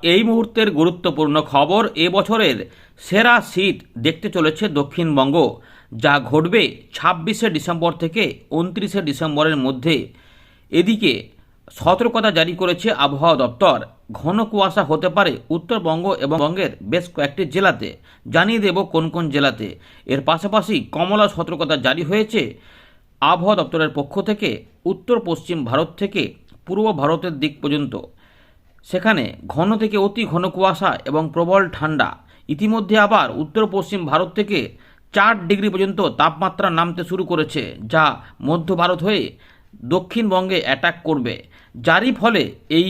এই মুহূর্তের গুরুত্বপূর্ণ খবর, এবছরের সেরা শীত দেখতে চলেছে দক্ষিণবঙ্গ, যা ঘটবে 26শে ডিসেম্বর থেকে 29শে ডিসেম্বরের মধ্যে। এদিকে সতর্কতা জারি করেছে আবহাওয়া দপ্তর। ঘন কুয়াশা হতে পারে উত্তরবঙ্গ এবং বঙ্গের বেশ কয়েকটি জেলাতে। জানিয়ে দেব কোন কোন জেলাতে। এর পাশাপাশি কমলা সতর্কতা জারি হয়েছে আবহাওয়া দপ্তরের পক্ষ থেকে উত্তর পশ্চিম ভারত থেকে পূর্ব ভারতের দিক পর্যন্ত। সেখানে ঘন থেকে অতি ঘন কুয়াশা এবং প্রবল ঠান্ডা। ইতিমধ্যে আবার উত্তর পশ্চিম ভারত থেকে 4 ডিগ্রি পর্যন্ত তাপমাত্রা নামতে শুরু করেছে, যা মধ্য ভারত হয়ে দক্ষিণবঙ্গে অ্যাটাক করবে। যারই ফলে এই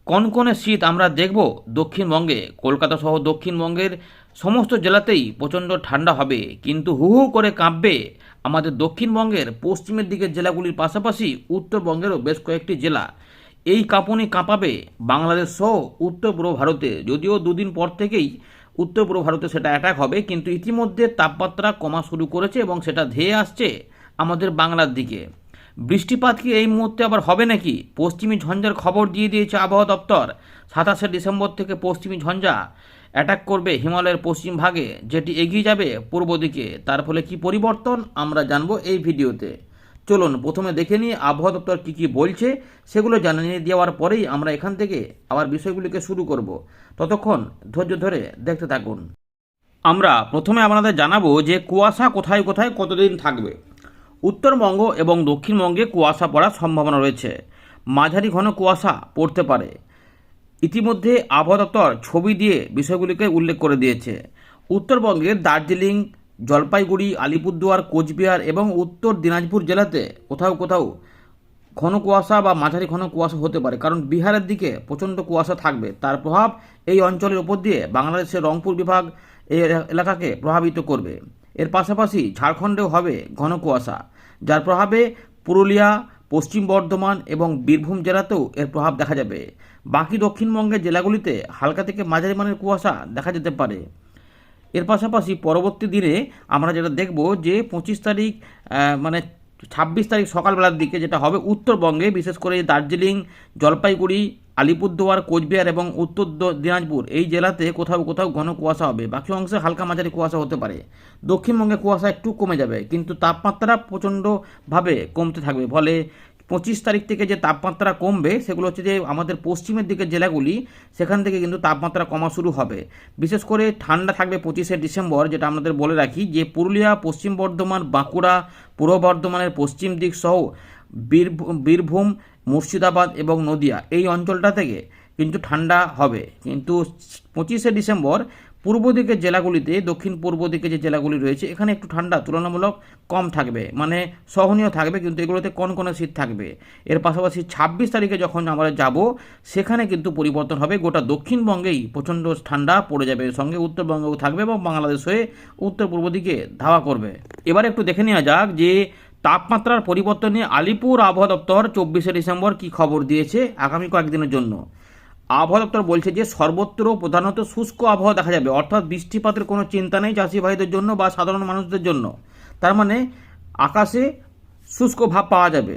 কনকনে শীত আমরা দেখব দক্ষিণবঙ্গে। কলকাতা সহ দক্ষিণবঙ্গের সমস্ত জেলাতেই প্রচণ্ড ঠান্ডা হবে, কিন্তু হু হু করে কাঁপবে আমাদের দক্ষিণবঙ্গের পশ্চিমের দিকের জেলাগুলির পাশাপাশি উত্তরবঙ্গেরও বেশ কয়েকটি জেলা। এই কাঁপুনি কাঁপাবে বাংলাদেশ সহ উত্তর পূর্ব ভারতে। যদিও দুদিন পর থেকেই উত্তর পূর্ব ভারতে সেটা অ্যাটাক হবে, কিন্তু ইতিমধ্যে তাপমাত্রা কমা শুরু করেছে এবং সেটা ধেয়ে আসছে আমাদের বাংলার দিকে। বৃষ্টিপাত কি এই মুহূর্তে আবার হবে নাকি? পশ্চিমী ঝঞ্ঝার খবর দিয়ে দিয়েছে আবহাওয়া দপ্তর। 27শে ডিসেম্বর থেকে পশ্চিমী ঝঞ্ঝা অ্যাটাক করবে হিমালয়ের পশ্চিম ভাগে, যেটি এগিয়ে যাবে পূর্ব দিকে। তার ফলে কি পরিবর্তন আমরা জানবো এই ভিডিওতে। চলুন প্রথমে দেখে নিই আবহাওয়া দপ্তর কী কী বলছে। সেগুলো জানিয়ে দেওয়ার পরেই আমরা এখান থেকে আবার বিষয়গুলিকে শুরু করব। ততক্ষণ ধৈর্য ধরে দেখতে থাকুন। আমরা প্রথমে আপনাদের জানাবো যে কুয়াশা কোথায় কোথায় কতদিন থাকবে। উত্তরবঙ্গ এবং দক্ষিণবঙ্গে কুয়াশা পড়ার সম্ভাবনা রয়েছে। মাঝারি ঘন কুয়াশা পড়তে পারে। ইতিমধ্যে আবহাওয়া দপ্তর ছবি দিয়ে বিষয়গুলিকে উল্লেখ করে দিয়েছে। উত্তরবঙ্গের দার্জিলিং, জলপাইগুড়ি, আলিপুরদুয়ার, কোচবিহার এবং উত্তর দিনাজপুর জেলাতে কোথাও কোথাও ঘন কুয়াশা বা মাঝারি ঘন কুয়াশা হতে পারে, কারণ বিহারের দিকে প্রচণ্ড কুয়াশা থাকবে। তার প্রভাব এই অঞ্চলের উপর দিয়ে বাংলাদেশের রংপুর বিভাগ এই এলাকাকে প্রভাবিত করবে। এর পাশাপাশি ঝাড়খণ্ডেও হবে ঘন কুয়াশা, যার প্রভাবে পুরুলিয়া, পশ্চিম বর্ধমান এবং বীরভূম জেলাতেও এর প্রভাব দেখা যাবে। বাকি দক্ষিণবঙ্গের জেলাগুলিতে হালকা থেকে মাঝারি মানের কুয়াশা দেখা যেতে পারে। এর পাশাপাশি পরবর্তী দিনে আমরা যেটা দেখব যে 25 তারিখ মানে 26 তারিখ সকালবেলার দিকে যেটা হবে উত্তরবঙ্গে, বিশেষ করে দার্জিলিং, জলপাইগুড়ি, আলিপুরদুয়ার, কোচবিহার এবং উত্তর দিনাজপুর এই জেলাতে কোথাও কোথাও ঘন কুয়াশা হবে। বাকি অংশে হালকা মাঝারি কুয়াশা হতে পারে। দক্ষিণবঙ্গে কুয়াশা একটু কমে যাবে, কিন্তু তাপমাত্রা প্রচণ্ডভাবে কমতে থাকবে। ফলে 25 তারিখ থেকে যে তাপমাত্রা কমবে সেগুলো হচ্ছে যে আমাদের পশ্চিমের দিকের জেলাগুলি, সেখান থেকে কিন্তু তাপমাত্রা কমা শুরু হবে। বিশেষ করে ঠান্ডা থাকবে 25শে ডিসেম্বর। যেটা আমাদের বলে রাখি যে পুরুলিয়া, পশ্চিম বর্ধমান, বাঁকুড়া, পূর্ব বর্ধমানের পশ্চিম দিক সহ বীরভূম, মুর্শিদাবাদ এবং নদিয়া এই অঞ্চলটা থেকে কিন্তু ঠান্ডা হবে। কিন্তু 25শে ডিসেম্বর পূর্ব দিকের জেলাগুলিতে, দক্ষিণ পূর্ব দিকে যে জেলাগুলি রয়েছে এখানে একটু ঠান্ডা তুলনামূলক কম থাকবে, মানে সহনীয় থাকবে, কিন্তু এগুলোতে কনকনে শীত থাকবে। এর পাশাপাশি 26 তারিখে যখন আমরা যাব সেখানে কিন্তু পরিবর্তন হবে। গোটা দক্ষিণবঙ্গেই প্রচণ্ড ঠান্ডা পড়ে যাবে, সঙ্গে উত্তরবঙ্গেও থাকবে এবং বাংলাদেশ হয়ে উত্তর পূর্ব দিকে ধাওয়া করবে। এবার একটু দেখে নেওয়া যাক যে তাপমাত্রার পরিবর্তন নিয়ে আলিপুর আবহাওয়া দপ্তর 24শে ডিসেম্বর কী খবর দিয়েছে আগামী কয়েকদিনের জন্য। আবহাওয়া দপ্তর বলছে যে সর্বত্র প্রধানত শুষ্ক আবহাওয়া দেখা যাবে, অর্থাৎ বৃষ্টিপাতের কোনো চিন্তা নেই চাষি ভাইদের জন্য বা সাধারণ মানুষদের জন্য। তার মানে আকাশে শুষ্ক ভাব পাওয়া যাবে।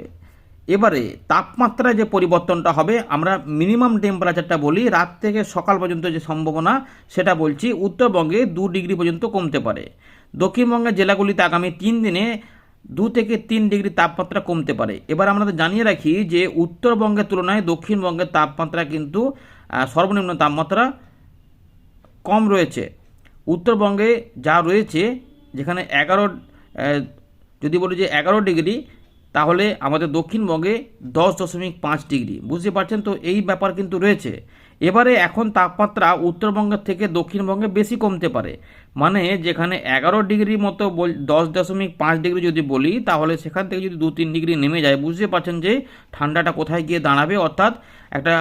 এবারে তাপমাত্রায় যে পরিবর্তনটা হবে, আমরা মিনিমাম টেম্পারেচারটা বলি, রাত থেকে সকাল পর্যন্ত যে সম্ভাবনা সেটা বলছি। উত্তরবঙ্গে 2 ডিগ্রি পর্যন্ত কমতে পারে। দক্ষিণবঙ্গের জেলাগুলিতে আগামী 3 দিনে 2 থেকে 3 ডিগ্রি তাপমাত্রা কমতে পারে। এবার আমরা জানিয়ে রাখি যে উত্তরবঙ্গের তুলনায় দক্ষিণবঙ্গের তাপমাত্রা কিন্তু সর্বনিম্ন তাপমাত্রা কম রয়েছে। উত্তরবঙ্গে যা রয়েছে, যেখানে 11 যদি বলি যে 11 ডিগ্রি, তাহলে আমাদের দক্ষিণবঙ্গে 10.5 ডিগ্রি। বুঝতে পারছেন তো, এই ব্যাপার কিন্তু রয়েছে। এবারে এখন তাপমাত্রা উত্তরবঙ্গের থেকে দক্ষিণবঙ্গে বেশি কমতে পারে, মানে যেখানে 11 ডিগ্রির মতো 10.5 ডিগ্রি যদি বলি, তাহলে সেখান থেকে যদি 2-3 ডিগ্রি নেমে যায়, বুঝতে পারছেন যে ঠান্ডাটা কোথায় গিয়ে দাঁড়াবে। অর্থাৎ একটা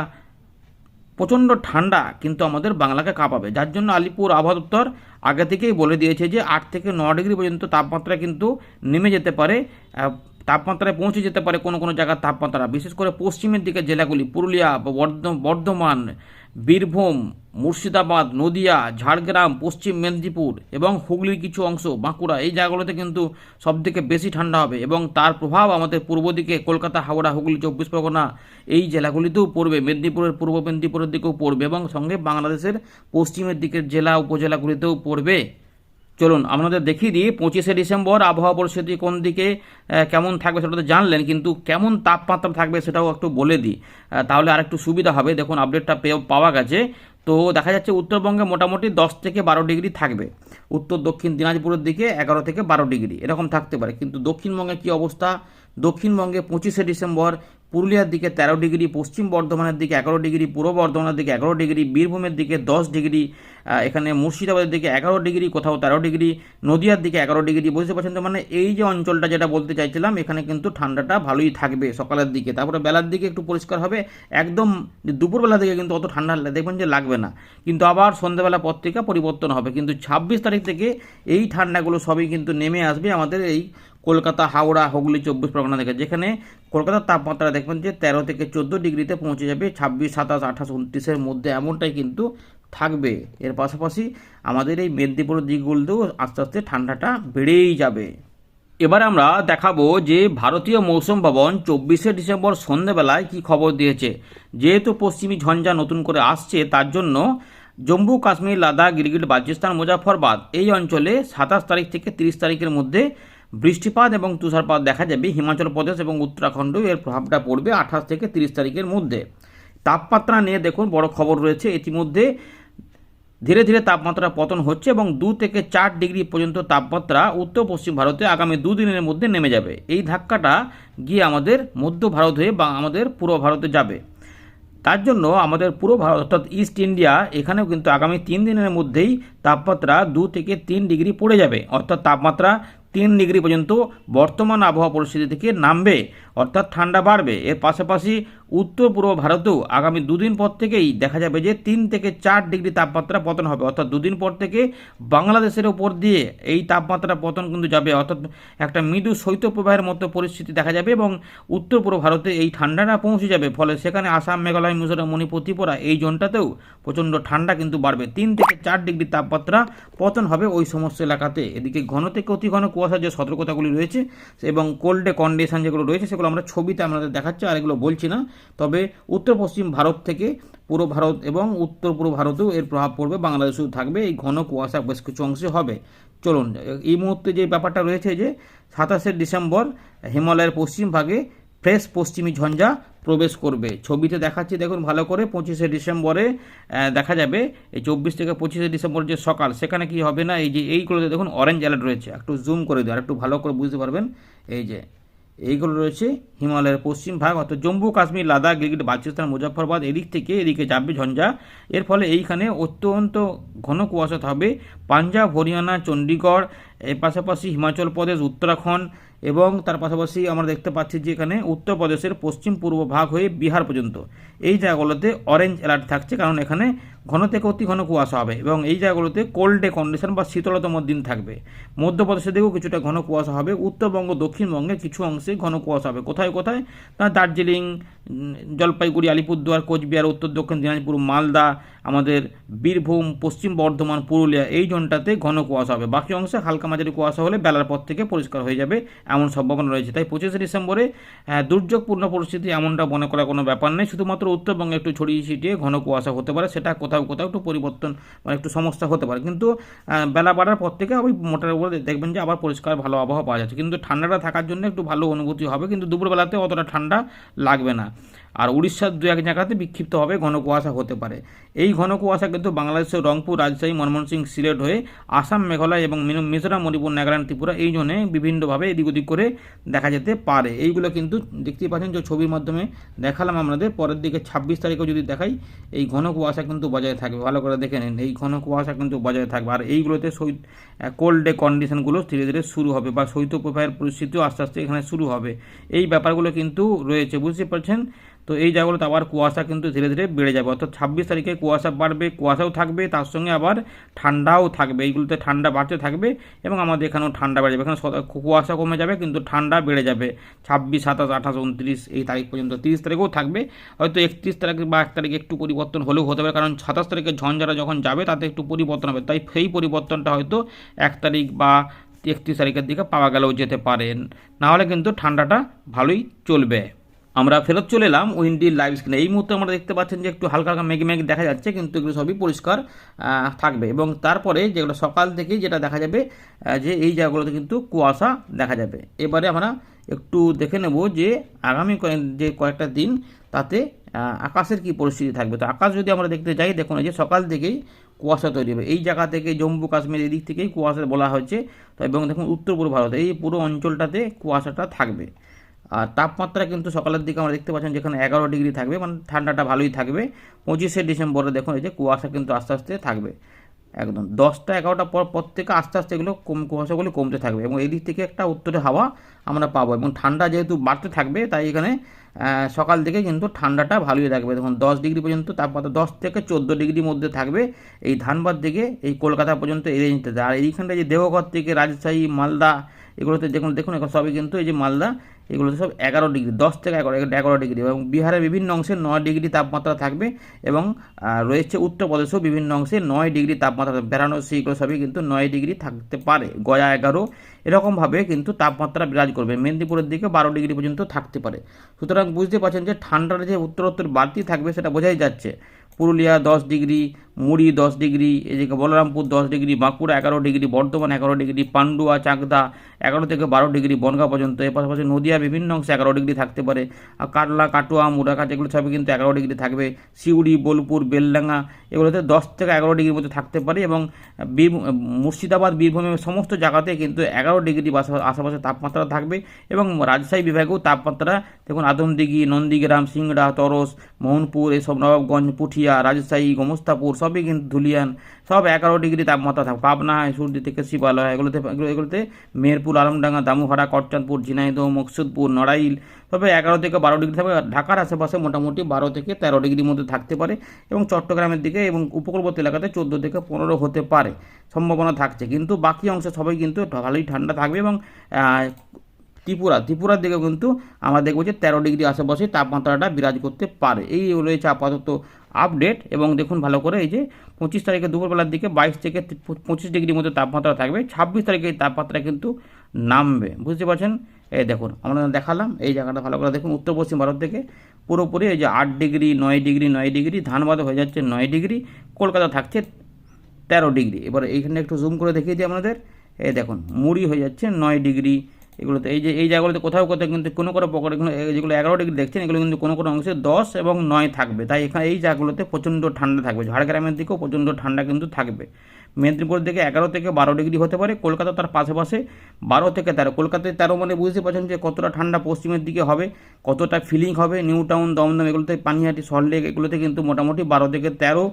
প্রচণ্ড ঠান্ডা কিন্তু আমাদের বাংলাকে কাঁপাবে। যার জন্য আলিপুর আবহাওয়া দপ্তর আগে থেকেই বলে দিয়েছে যে 8 থেকে 9 ডিগ্রি পর্যন্ত তাপমাত্রা কিন্তু নেমে যেতে পারে, তাপমাত্রায় পৌঁছে যেতে পারে কোনো কোনো জায়গার তাপমাত্রা। বিশেষ করে পশ্চিমের দিকে জেলাগুলি, পুরুলিয়া, বর্ধমান, বীরভূম, মুর্শিদাবাদ, নদিয়া, ঝাড়গ্রাম, পশ্চিম মেদিনীপুর এবং হুগলির কিছু অংশ, বাঁকুড়া, এই জায়গাগুলোতে কিন্তু সবথেকে বেশি ঠান্ডা হবে এবং তার প্রভাব আমাদের পূর্ব দিকে কলকাতা, হাওড়া, হুগলি, 24 পরগনা এই জেলাগুলিতেও পড়বে, মেদিনীপুরের পূর্ব মেদিনীপুরের দিকেও পড়বে এবং সঙ্গে বাংলাদেশের পশ্চিমের দিকের জেলা উপজেলাগুলিতেও পড়বে। চলুন আপনাদের দেখিয়ে দিই 25 ডিসেম্বর আবহাওয়া পরিস্থিতি কোন দিকে কেমন থাকবে সেটা তো জানলেন, কিন্তু কেমন তাপমাত্রা থাকবে সেটাও একটু বলে দিই, তাহলে আর একটু সুবিধা হবে। দেখুন আপডেটটা পাওয়া গেছে। তো দেখা যাচ্ছে উত্তরবঙ্গে মোটামুটি 10 থেকে 12 ডিগ্রি থাকবে, উত্তর দক্ষিণ দিনাজপুরের দিকে 11 থেকে 12 ডিগ্রি এরকম থাকতে পারে। কিন্তু দক্ষিণবঙ্গে কী অবস্থা? দক্ষিণবঙ্গে 25 ডিসেম্বর পুরুলিয়ার দিকে 13 ডিগ্রি, পশ্চিম বর্ধমানের দিকে 11 ডিগ্রি, পূর্ব বর্ধমানের দিকে 11 ডিগ্রি, বীরভূমের দিকে 10 ডিগ্রি, এখানে মুর্শিদাবাদের দিকে 11 ডিগ্রি, কোথাও 13 ডিগ্রি, নদিয়ার দিকে 11 ডিগ্রি। বুঝতে পারছেন তো? মানে এই যে অঞ্চলটা যেটা বলতে চাইছিলাম, এখানে কিন্তু ঠান্ডাটা ভালোই থাকবে সকালের দিকে, তারপরে বেলার দিকে একটু পরিষ্কার হবে। একদম দুপুরবেলা থেকে কিন্তু অত ঠান্ডা দেখবেন যে লাগবে না, কিন্তু আবার সন্ধ্যাবেলা পর থেকে পরিবর্তন হবে। কিন্তু 26 তারিখ থেকে এই ঠান্ডাগুলো সবই কিন্তু নেমে আসবে আমাদের এই কলকাতা, হাওড়া, হুগলি, 24 পরগনা থেকে, যেখানে কলকাতার তাপমাত্রা দেখবেন যে 13 থেকে 14 ডিগ্রিতে পৌঁছে যাবে, 26, 27, 28, 29-এর মধ্যে এমনটাই কিন্তু থাকবে। এর পাশাপাশি আমাদের এই মেদিনীপুরের দিকগুলোতেও আস্তে আস্তে ঠান্ডাটা বেড়েই যাবে। এবার আমরা দেখাবো যে ভারতীয় মৌসুম ভবন 24 ডিসেম্বর সন্ধ্যেবেলায় কি খবর দিয়েছে। যেহেতু পশ্চিমী ঝঞ্ঝা নতুন করে আসছে, তার জন্য জম্মু কাশ্মীর, লাদাখ, গিলগিট বালচিস্তান, মুজাফরবাদ এই অঞ্চলে 27 তারিখ থেকে 30 তারিখের মধ্যে বৃষ্টিপাত এবং তুষারপাত দেখা যাবে। হিমাচল প্রদেশ এবং উত্তরাখণ্ডেও এর প্রভাবটা পড়বে 28 থেকে 30 তারিখের মধ্যে। তাপমাত্রা নিয়ে দেখুন বড় খবর রয়েছে, ইতিমধ্যে ধীরে ধীরে তাপমাত্রা পতন হচ্ছে এবং 2 থেকে 4 ডিগ্রি পর্যন্ত তাপমাত্রা উত্তর পশ্চিম ভারতে আগামী 2 দিনের মধ্যে নেমে যাবে। এই ধাক্কাটা গিয়ে আমাদের মধ্য ভারত হয়ে বা আমাদের পূর্ব ভারতে যাবে। তার জন্য আমাদের পুরো ভারত অর্থাৎ ইস্ট ইন্ডিয়া, এখানেও কিন্তু আগামী 3 দিনের মধ্যেই তাপমাত্রা 2 থেকে 3 ডিগ্রি পড়ে যাবে, অর্থাৎ তাপমাত্রা 3 ডিগ্রি পর্যন্ত বর্তমান আবহাওয়া পরিস্থিতি থেকে নামবে, অর্থাৎ ঠান্ডা বাড়বে। এর পাশাপাশি উত্তর পূর্ব ভারতেও আগামী 2 দিন পর থেকেই দেখা যাবে যে 3 থেকে 4 ডিগ্রি তাপমাত্রা পতন হবে, অর্থাৎ 2 দিন পর থেকে বাংলাদেশের ওপর দিয়ে এই তাপমাত্রা পতন কিন্তু যাবে, অর্থাৎ একটা মৃদু শৈত্যপ্রবাহের মতো পরিস্থিতি দেখা যাবে এবং উত্তর পূর্ব ভারতে এই ঠান্ডাটা পৌঁছে যাবে। ফলে সেখানে আসাম, মেঘালয়, মিজোরাম, মণিপুর, ত্রিপুরা এই জোনটাতেও প্রচণ্ড ঠান্ডা কিন্তু বাড়বে। 3 থেকে 4 ডিগ্রি তাপমাত্রা পতন হবে ওই সমস্ত এলাকাতে। এদিকে ঘন থেকে অতি ঘন কুয়াশার যে সতর্কতাগুলি রয়েছে এবং কোল্ডে কন্ডিশন যেগুলো রয়েছে সেগুলো আমরা ছবিতে আমাদের দেখাচ্ছি, আর এগুলো বলছি না। তবে উত্তর পশ্চিম ভারত থেকে পূর্ব ভারত এবং উত্তর পূর্ব ভারতেও এর প্রভাব পড়বে, বাংলাদেশেও থাকবে, এই ঘন কুয়াশা বেশ কিছু অংশে হবে। চলুন এই মুহূর্তে যে ব্যাপারটা রয়েছে যে 27 ডিসেম্বর হিমালয়ের পশ্চিম ভাগে ফ্রেশ পশ্চিমী ঝঞ্ঝা প্রবেশ করবে। ছবিতে দেখাচ্ছি দেখুন ভালো করে। 25 ডিসেম্বরে দেখা যাবে এই 24 থেকে 25 ডিসেম্বর যে সকাল, সেখানে কি হবে না, এই যে এইগুলোতে দেখুন অরেঞ্জ অ্যালার্ট রয়েছে। একটু জুম করে দিই আর একটু ভালো করে বুঝতে পারবেন। এই যে এইগুলো রয়েছে হিমালয়ের পশ্চিম ভাগ, অর্থাৎ জম্মু কাশ্মীর, লাদাখ, গিলগিট বালচিস্তান, মুজাফরবাদ এদিক থেকে এদিকে যাবে ঝঞ্ঝা। এর ফলে এইখানে অত্যন্ত ঘন কুয়াশা হবে পাঞ্জাব, হরিয়ানা, চণ্ডীগড়, এর পাশাপাশি হিমাচল প্রদেশ, উত্তরাখণ্ড এবং তার পাশাপাশি আমরা দেখতে পাচ্ছি যে এখানে উত্তরপ্রদেশের পশ্চিম পূর্ব ভাগ হয়ে বিহার পর্যন্ত এই জায়গাগুলোতে অরেঞ্জ অ্যালার্ট থাকছে, কারণ এখানে ঘন থেকে অতি ঘন কুয়াশা হবে এবং এই জায়গাগুলোতে কোল্ড ডে কন্ডিশন বা শীতলতম দিন থাকবে। মধ্যপ্রদেশের দিকেও কিছুটা ঘন কুয়াশা হবে, উত্তরবঙ্গ, দক্ষিণবঙ্গে কিছু অংশে ঘন কুয়াশা হবে। কোথায় কোথায়? তা দার্জিলিং, জলপাইগুড়ি, আলিপুরদুয়ার, কোচবিহার, উত্তর দক্ষিণ দিনাজপুর, মালদা, আমাদের বীরভূম, পশ্চিম বর্ধমান, পুরুলিয়া এই জোনটাতে ঘন কুয়াশা হবে। বাকি অংশে হালকা মাঝারি কুয়াশা হলে বেলার পর থেকে পরিষ্কার হয়ে যাবে এমন সম্ভাবনা রয়েছে। তাই 25 ডিসেম্বরে দুর্যোগপূর্ণ পরিস্থিতি এমনটা মনে করার কোনো ব্যাপার নেই। শুধুমাত্র উত্তরবঙ্গে একটু ছড়িয়ে ছিটিয়ে ঘন কুয়াশা হতে পারে, সেটা কোথাও কোথাও একটু পরিবর্তন মানে একটু সমস্যা হতে পারে, কিন্তু বেলা বাড়ার পর থেকে ওই মোটার উপরে দেখবেন যে আবার পরিষ্কার ভালো আবহাওয়া পাওয়া যাচ্ছে। কিন্তু ঠান্ডাটা থাকার জন্য একটু ভালো অনুভূতি হবে, কিন্তু দুপুরবেলাতে অতটা ঠান্ডা লাগবে না। আর উড়িষ্যার 2-1 জায়গাতে বিক্ষিপ্তভাবে ঘন কুয়াশা হতে পারে। এই ঘন কুয়াশা কিন্তু বাংলাদেশের রংপুর, রাজশাহী, ময়মনসিংহ, সিলেট হয়ে আসাম, মেঘালয় এবং মিজোরাম, মণিপুর, নাগাল্যান্ড, ত্রিপুরা এই জোনে বিভিন্নভাবে এদিক ওদিক করে দেখা যেতে পারে। এইগুলো কিন্তু দেখতেই পাচ্ছেন যে ছবির মাধ্যমে দেখালাম আপনাদের। পরের দিকে 26 তারিখেও যদি দেখাই, এই ঘন কুয়াশা কিন্তু বজায় থাকবে। ভালো করে দেখে নিন, এই ঘন কুয়াশা কিন্তু বজায় থাকবে। আর এইগুলোতে কোল্ড ডে কন্ডিশনগুলো ধীরে ধীরে শুরু হবে বা শৈত্যপ্রবাহের পরিস্থিতিও আস্তে আস্তে এখানে শুরু হবে। এই ব্যাপারগুলো কিন্তু রয়েছে, বুঝতে পারছেন। তো এই জায়গাগুলোতে আবার কুয়াশা কিন্তু ধীরে ধীরে বেড়ে যাবে, অর্থাৎ 26 তারিখে কুয়াশা বাড়বে, কুয়াশাও থাকবে, তার সঙ্গে আবার ঠান্ডাও থাকবে। এইগুলোতে ঠান্ডা বাড়তে থাকবে এবং আমাদের এখানেও ঠান্ডা বেড়ে যাবে। এখানে কুয়াশা কমে যাবে কিন্তু ঠান্ডা বেড়ে যাবে 26, 27, 28, 29 এই তারিখ পর্যন্ত। 30 তারিখেও থাকবে, হয়তো 31 তারিখ বা 1 তারিখে একটু পরিবর্তন হলেও হতে পারে, কারণ 27 তারিখে ঝঞ্ঝারা যখন যাবে তাতে একটু পরিবর্তন হবে, তাই সেই পরিবর্তনটা হয়তো 1 তারিখ বা 31 তারিখের দিকে পাওয়া গেলেও যেতে পারেন। নাহলে কিন্তু ঠান্ডাটা ভালোই চলবে। আমরা ফেরত চলে এলাম উইন্ডির লাইভ স্ক্রিনে। এই মুহূর্তে আমরা দেখতে পাচ্ছেন যে একটু হালকা হালকা মেঘ মেঘ দেখা যাচ্ছে, কিন্তু এগুলো সবই পরিষ্কার থাকবে। এবং তারপরে যেগুলো সকাল থেকেই যেটা দেখা যাবে যে এই জায়গাগুলোতে কিন্তু কুয়াশা দেখা যাবে। এবারে আমরা একটু দেখে নেব যে আগামী যে কয়েকটা দিন তাতে আকাশের কি পরিস্থিতি থাকবে। তো আকাশ যদি আমরা দেখতে যাই, দেখুন যে সকাল থেকেই কুয়াশা তৈরি হবে। এই জায়গা থেকে জম্মু কাশ্মীর এদিক থেকেই কুয়াশা বলা হচ্ছে। তো এবং দেখুন উত্তর পূর্ব ভারত এই পুরো অঞ্চলটাতে কুয়াশাটা থাকবে। আর তাপমাত্রা কিন্তু সকালের দিকে আমরা দেখতে পাচ্ছেন যেখানে 11 ডিগ্রি থাকবে, মানে ঠান্ডাটা ভালোই থাকবে। 25শে ডিসেম্বরে দেখুন এই যে কুয়াশা কিন্তু আস্তে আস্তে থাকবে, একদম 10টা 11টা পর থেকে আস্তে আস্তে এগুলো কুয়াশাগুলো কমতে থাকবে এবং এই দিক থেকে একটা উত্তরে হাওয়া আমরা পাবো। এবং ঠান্ডা যেহেতু বাড়তে থাকবে তাই এখানে সকাল থেকে কিন্তু ঠান্ডাটা ভালোই থাকবে। দেখুন 10 ডিগ্রি পর্যন্ত তাপমাত্রা, 10 থেকে 14 ডিগ্রির মধ্যে থাকবে এই ধানবাদ থেকে এই কলকাতা পর্যন্ত এই রেঞ্জটাতে। আর এইখানটা যে দেওঘর থেকে রাজশাহী, মালদা এগুলোতে দেখুন এখন সবই কিন্তু এই যে মালদা এগুলোতে সব 11 ডিগ্রি, 10 থেকে 11 ডিগ্রি। এবং বিহারের বিভিন্ন অংশে 9 ডিগ্রি তাপমাত্রা থাকবে এবং রয়েছে উত্তরপ্রদেশেও বিভিন্ন অংশে 9 ডিগ্রি তাপমাত্রা, বারাণসী এগুলো সবই কিন্তু 9 ডিগ্রি থাকতে পারে, গয়া 11, এরকমভাবে কিন্তু তাপমাত্রা বিরাজ করবে। মেদিনীপুরের দিকে 12 ডিগ্রি পর্যন্ত থাকতে পারে। সুতরাং বুঝতে পারছেন যে ঠান্ডার যে উত্তরোত্তর বাড়তি থাকবে সেটা বোঝাই যাচ্ছে। পুরুলিয়া 10 ডিগ্রি, মুড়ি 10 ডিগ্রি, এদিকে Balarampur 10 degree, Bankura 11 degree, Bardhaman 11 degree, Pandua, Chakdah 11 থেকে 12 ডিগ্রি, বনগাঁ পর্যন্ত। এর পাশাপাশি নদিয়া বিভিন্ন অংশে 11 ডিগ্রি থাকতে পারে। আর কাটলা, কাটোয়া, মুরাঘাট এগুলো সবই কিন্তু 11 ডিগ্রি থাকবে। সিউড়ি, বোলপুর, বেলডাঙ্গা এগুলোতে 10 থেকে 11 ডিগ্রির মধ্যে থাকতে পারে। এবং মুর্শিদাবাদ, বীরভূমের সমস্ত জায়গাতে কিন্তু 11 ডিগ্রি আশেপাশে তাপমাত্রা থাকবে। এবং রাজশাহী বিভাগেও তাপমাত্রা দেখুন আদমদিঘি, নন্দীগ্রাম, সিংড়া, তরস, মোহনপুর এসব, নবাবগঞ্জ, পুঠিয়া, রাজশাহী, গোমস্তাপুর সবই কিন্তু, ধুলিয়ান সব 11 ডিগ্রি তাপমাত্রা থাকবে। পাবনা, সুরদি থেকে শিবালয় এগুলোতে মেহেরপুর, আলমডাঙ্গা, দামুহারা, করচাঁদপুর, ঝিনাইদহ, মকসুদপুর, নড়াইল তবে 11 থেকে 12 ডিগ্রি থাকবে। ঢাকার আশেপাশে মোটামুটি 12 থেকে 13 ডিগ্রির মধ্যে থাকতে পারে। এবং চট্টগ্রামের দিকে এবং উপকূলবর্তী এলাকাতে 14 থেকে 15 হতে পারে, সম্ভাবনা থাকছে। কিন্তু বাকি অংশে সবাই কিন্তু ভালোই ঠান্ডা থাকবে। এবং ত্রিপুরার দিকে কিন্তু আমরা দেখবো যে 13 ডিগ্রি আশেপাশে তাপমাত্রাটা বিরাজ করতে পারে। এই রয়েছে আপাতত আপডেট। এবং দেখুন ভালো করে এই যে 25 তারিখে দুপুরবেলার দিকে 22 থেকে 25 ডিগ্রির মধ্যে তাপমাত্রা থাকবে। 26 তারিখে এই তাপমাত্রা কিন্তু নামবে, বুঝতে পারছেন। এই দেখুন আমরা দেখালাম এই জায়গাটা ভালো করে দেখুন, উত্তর পশ্চিম ভারত থেকে পুরোপুরি এই যে 8 ডিগ্রি, 9 ডিগ্রি, 9 ডিগ্রি, ধানবাদ হয়ে যাচ্ছে 9 ডিগ্রি, কলকাতা থাকছে 13 ডিগ্রি। এবার এইখানে একটু জুম করে দেখিয়ে দিই আপনাদের। এই দেখুন মুড়ি হয়ে যাচ্ছে 9 ডিগ্রি। এগুলোতে এই জায়গাগুলোতে কোথাও কিন্তু কোনো পকেট যেগুলো 11 ডিগ্রি দেখছেন এগুলো কিন্তু কোনো অংশে 10 এবং 9 থাকবে। তাই এখানে এই জায়গাগুলোতে প্রচণ্ড ঠান্ডা থাকবে। ঝাড়গ্রামের দিকেও প্রচণ্ড ঠান্ডা কিন্তু থাকবে। মেদিনীপুর দিকে 11 থেকে 12 ডিগ্রি হতে পারে, কলকাতা তার পাশাপাশি 12 থেকে 13। কলকাতায় 13 মানে বুঝতে পারছেন যে কতটা ঠান্ডা পশ্চিমের দিকে হবে, কতটা ফিলিং হবে। নিউ টাউন, দমদম এগুলোতে, পানিহাটি, সল্টলেক এগুলোতে কিন্তু মোটামুটি 12 থেকে 13,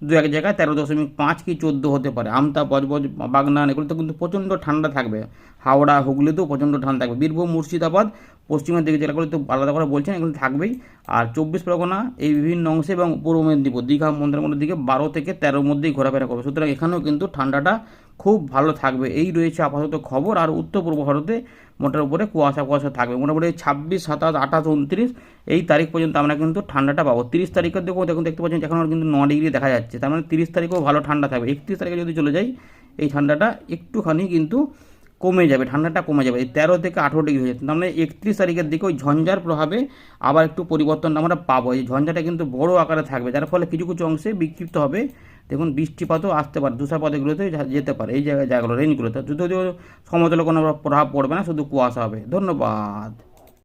দু এক জায়গায় 13.5 কি 14 হতে পারে। আমতা, বজবজ, বাগনান এগুলোতে কিন্তু প্রচণ্ড ঠান্ডা থাকবে। হাওড়া, হুগলিতেও প্রচণ্ড ঠান্ডা থাকবে। বীরভূম, মুর্শিদাবাদ পশ্চিমের দিকে জেলাগুলোতে আলাদা করে বলছেন এগুলো থাকবেই। আর 24 পরগনা এই বিভিন্ন অংশে এবং পূর্ব মেদিনীপুর, দীঘা, মন্দারমনির দিকে 12 থেকে 13 মধ্যেই ঘোরাফেরা করবে। সুতরাং এখানেও কিন্তু ঠান্ডাটা খুব ভালো থাকবে। এই রয়েছে আপাতত খবর। আর উত্তর পূর্ব ভারতে মোটার উপরে কুয়াশা থাকবে। মোটামুটি 26, 27, 28, 29 এই তারিখ পর্যন্ত আমরা কিন্তু ঠান্ডাটা পাবো। 30 তারিখের দিকেও দেখতে পাচ্ছেন এখন কিন্তু 9 ডিগ্রি দেখা যাচ্ছে, তার মানে 30 তারিখেও ভালো ঠান্ডা থাকবে। 31 তারিখে যদি চলে যাই এই ঠান্ডাটা একটুখানি কিন্তু কমে যাবে, ঠান্ডাটা কমে যাবে। এই 13 থেকে 18 ডিগ্রি হয়ে যাচ্ছে। তার মানে 31 তারিখের দিকে ওই ঝঞ্ঝার প্রভাবে আবার একটু পরিবর্তন আমরা পাবো। এই ঝঞ্ঝাটা কিন্তু বড় আকারে থাকবে, যার ফলে কিছু অংশে বিক্ষিপ্ত হবে। দেখুন বৃষ্টিপাতও আসতে পারে, তুষারপাত এগুলোতে যেতে পারে। এই জায়গাগুলো রেঞ্জগুলোতে যদিও সমতলে কোনো প্রভাব পড়বে না, শুধু কুয়াশা হবে। ধন্যবাদ।